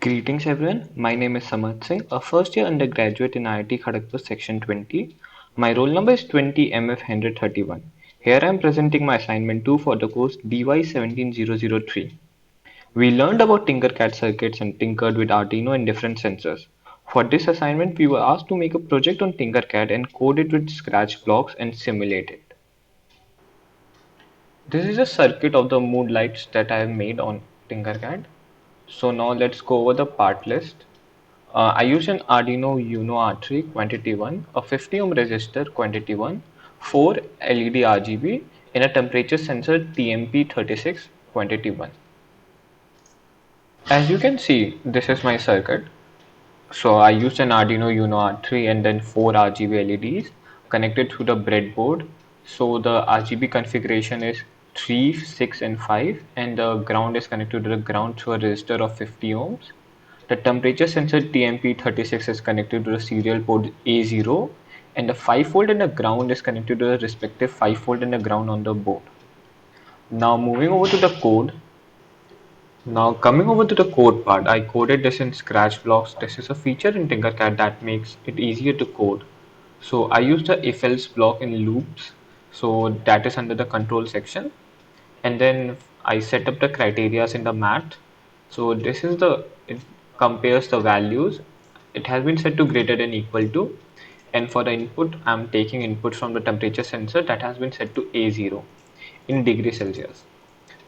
Greetings everyone, my name is Samarth Singh, a first year undergraduate in IIT Kharagpur section 20. My roll number is 20MF10031. Here I am presenting my assignment 2 for the course DY17003. We learned about Tinkercad circuits and tinkered with Arduino and different sensors. For this assignment we were asked to make a project on Tinkercad and code it with scratch blocks and simulate it. This is a circuit of the mood lights that I have made on Tinkercad. So now let's go over the part list. I used an Arduino Uno R3 quantity 1, a 50 ohm resistor quantity 1, 4 LED RGB in a temperature sensor TMP36 quantity 1. As you can see, this is my circuit. So I used an Arduino Uno R3 and then 4 RGB LEDs connected through the breadboard. So the RGB configuration is 3, 6 and 5, and the ground is connected to the ground through a resistor of 50 ohms. The temperature sensor TMP36 is connected to the serial port A0, and the 5V and the ground is connected to the respective 5V and the ground on the board. Now moving over to the code. Now coming over to the code part, I coded this in Scratch blocks. This is a feature in Tinkercad that makes it easier to code. So I used the if else block in loops. So that is under the control section. And then I set up the criterias in the math. So this is it compares the values. It has been set to greater than equal to. And for the input, I'm taking input from the temperature sensor that has been set to A0 in degrees Celsius.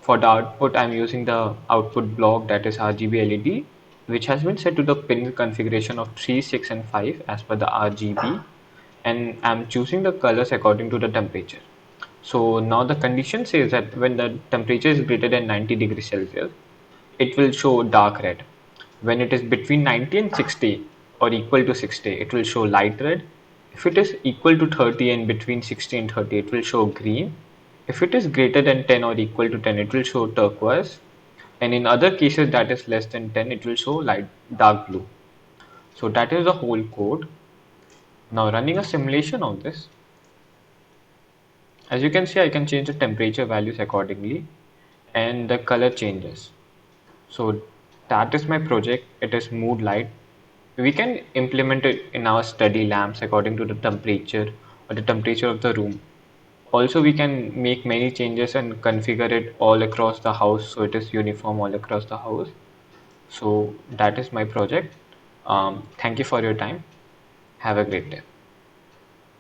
For the output, I'm using the output block that is RGB LED, which has been set to the pin configuration of 3, 6 and 5 as per the RGB, and I'm choosing the colors according to the temperature. So now the condition says that when the temperature is greater than 90 degrees Celsius, it will show dark red. When it is between 90 and 60 or equal to 60, it will show light red. If it is equal to 30 and between 60 and 30, it will show green. If it is greater than 10 or equal to 10, it will show turquoise. And in other cases that is less than 10, it will show light dark blue. So that is the whole code. Now running a simulation of this. As you can see, I can change the temperature values accordingly and the color changes. So that is my project. It is mood light. We can implement it in our study lamps according to the temperature or the temperature of the room. Also, we can make many changes and configure it all across the house so it is uniform all across the house. So that is my project. Thank you for your time. Have a great day.